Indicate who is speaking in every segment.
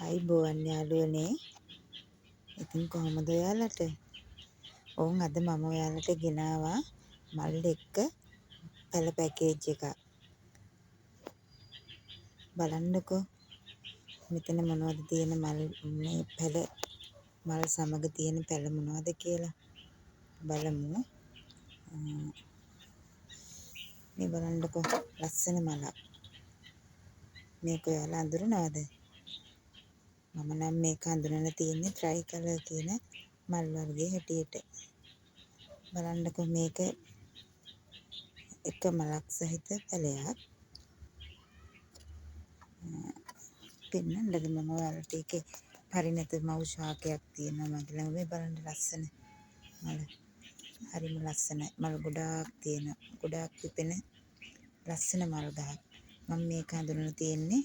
Speaker 1: අයිබෝවන් යාළුවනේ. ඉතින් කොහොමද ඔයාලට? ඔවුන් අද මම ඔයාලට ගෙනාවා මල් එක්ක පැල පැකේජ් එකක්. බලන්නකෝ. මෙතන මොනවද තියෙන මල් මේ පැල මල් සමග තියෙන පැල මොනවද කියලා බලමු. මේ බලන්නකෝ ලස්සන මලක්. මේක ඔයාලා අඳුරනවද? මම නම් මේක හඳුනලා තියෙන්නේ ට්‍රයි කලර් කියන මල් වර්ගයේ හැටියට. බලන්නකෝ මේක එක මලක් සහිත පැලයක්. පෙන්නන්නද මම ඔයාලට ඒකේ පරිණත මව් ශාකයක් තියෙනවා මගේ ළඟ. මේ බලන්න ලස්සන මල. හරිම ලස්සනයි. මල් ගොඩාක් තියෙනවා. ගොඩාක් පිපෙන ලස්සන මල් ගහක්. මම මේක හඳුනලා තියෙන්නේ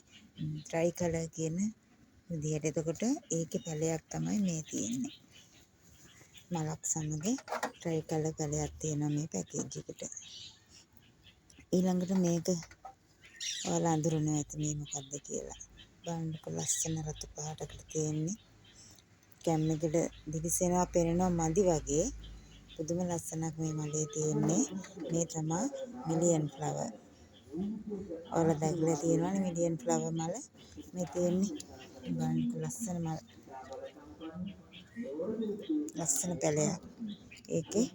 Speaker 1: ට්‍රයි කලර් කියන විදිහට. එතකොට ඒකේ පැලයක් තමයි මේ තියෙන්නේ. මලක් සමග ට්‍රයි කලර් පැලයක් තියෙනවා මේ පැකේජ් එකට. ඊළඟට මේක ඔයාලා අඳුරනවා ඇති මේ මොකක්ද කියලා. බලන්නකො ලස්සන රතු පාටකට තියෙන්නේ. කැම් එකට දිලිසෙනවා පෙනෙනවා මදි වගේ. පුදුම ලස්සනක් මේ මලේ තියෙන්නේ. මේ තමයි මිලියන් ෆ්ලවර්. ඔයාලා දැකලා තියෙනවනේ මිලියන් ෆ්ලවර් මල මේ තියෙන්නේ. බලන්නකො ලස්සන මල. ලස්සන පැලයක්. ඒකේ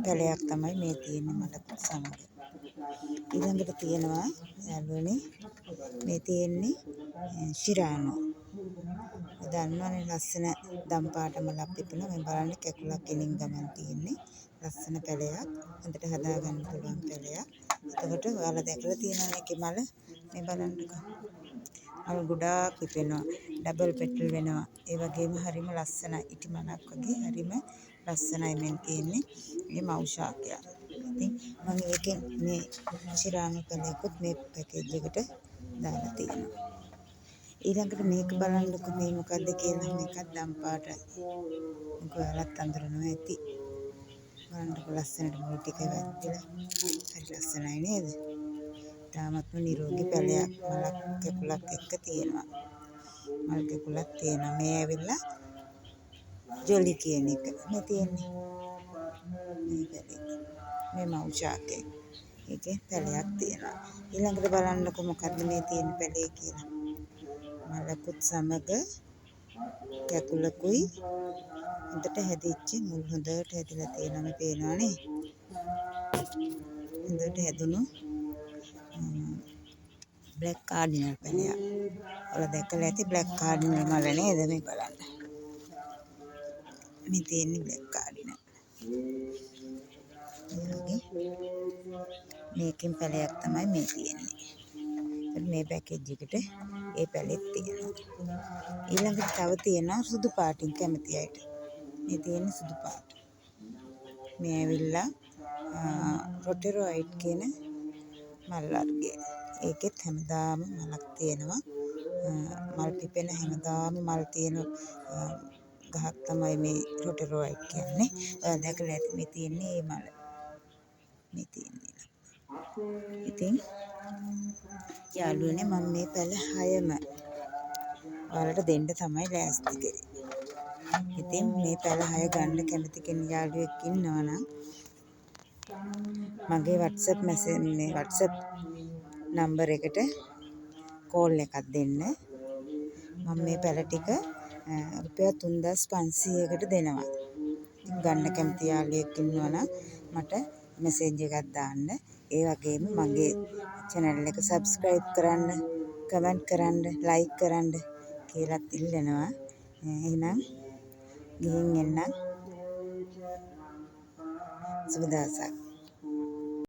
Speaker 1: පැලයක් තමයි මේ තියෙන්නේ මලකුත් සමග. ඊළඟට තියෙනවා යාළුවනේ මේ තියෙන්නේ ශිරානෝ. දන්නවනේ ලස්සන දම් පාට මලක් පිපෙනවා. මේ බලන්න කැකුලක් ගෙනින් ගමන් තියෙන්නේ. ලස්සන පැලයක්. හොඳට හදාගන්න පුළුවන් පැලයක්. එතකොට ඔයාලා දැකලා තියෙනවනේ ඒකේ මල. මේ බලන්නකෝ. මල් ගොඩාක් පිපෙනවා. ඩබල් පෙටල් වෙනවා. ඒ වගේම හරිම ලස්සනයි. ඉටි මලක් වගේ හරිම ලස්සනයි මෙන් තියෙන්නේ. මේ මව් ශාකයක්. ඉතින් මම ඒකෙන් මේ ශිරානු පැලයකුත් මේ පැකේජ් එකට දාලා තියෙනවා. ඊළඟට මේක බලන්නකො මේ මොකද්ද කියලා. මේකත් දම් පාටයි. මේක ඔයාලත් අඳුරනවා ඇති. බලන්නකො ලස්සනට මුල් ටික වැද්දිලා. හරි ලස්සනයි නේද? තාමත්ම නිරෝගී පැලයක් මලක් කැකුලක් එක්ක තියෙනවා. මල් කැකුලක් තියෙනවා. මේ ඇවිල්ලා ජොලි කියන එක. මේ තියෙන්නේ. මේ පැලේ. මේ මව් ශාකේ. ඒකේ පැලයක් තියෙනවා. ඊළඟට බලන්නකො මොකද්ද මේ තියෙන පැලේ කියලා. මලකුත් සමග කැකුලකුයි හොඳට හැදිච්ච මුල් හොඳට හැදිලා තියෙනවා. මේ පේනවනේ. හොඳට හැදුණු බ්ලැක් කාඩිනල් පැලයක්. ඔයාලා දැකලා ඇති බ්ලැක් කාඩිනල් මල නේද? මේ බලන්න. මේ තියෙන්නේ බ්ලැක් කාඩිනල්. මේකෙන් පැලයක් තමයි මේ තියෙන්නේ. මේ පැකේජ් එකට ඒ පැලෙත් තියෙනවා. ඊළඟට තව තියෙනවා සුදු පාටින් කැමති අයට. මේ තියෙන්නේ සුදු පාට. මේ ඇවිල්ලා රොටෙරොයිට් කියන මල් වර්ගය. ඒකෙත් හැමදාම මලක් තියෙනවා. මල් පිපෙන හැමදාම මල් තියෙන ගහක් තමයි මේ රොටෙරොයිට් කියන්නේ. ඔයාලා දැකලා ඇති මේ තියෙන්නේ මේ මල. මේ තියෙන්නේ. ඉතින් යාළුවනේ මම මේ පැල 6ම ඔයාලට දෙන්න තමයි ලෑස්ති කරේ. ඉතින් මේ පැල 6 ගන්න කැමති කෙනෙක් යාළුවෙක් ඉන්නවා නම් මගේ WhatsApp නම්බර් එකට කෝල් එකක් දෙන්න. මම මේ පැල ටික රුපියල් 3500කට දෙනවා. ඉතින් ගන්න කැමති යාළුවෙක් ඉන්නවා නම් මට මෙසේජ් එකක් දාන්න. ඒ වගේම මගේ channel එක subscribe කරන්න, comment කරන්න, like කරන්න කියලාත් ඉල්ලනවා. එහෙනම් ගිහින් එන්න. සුබ දවසක්.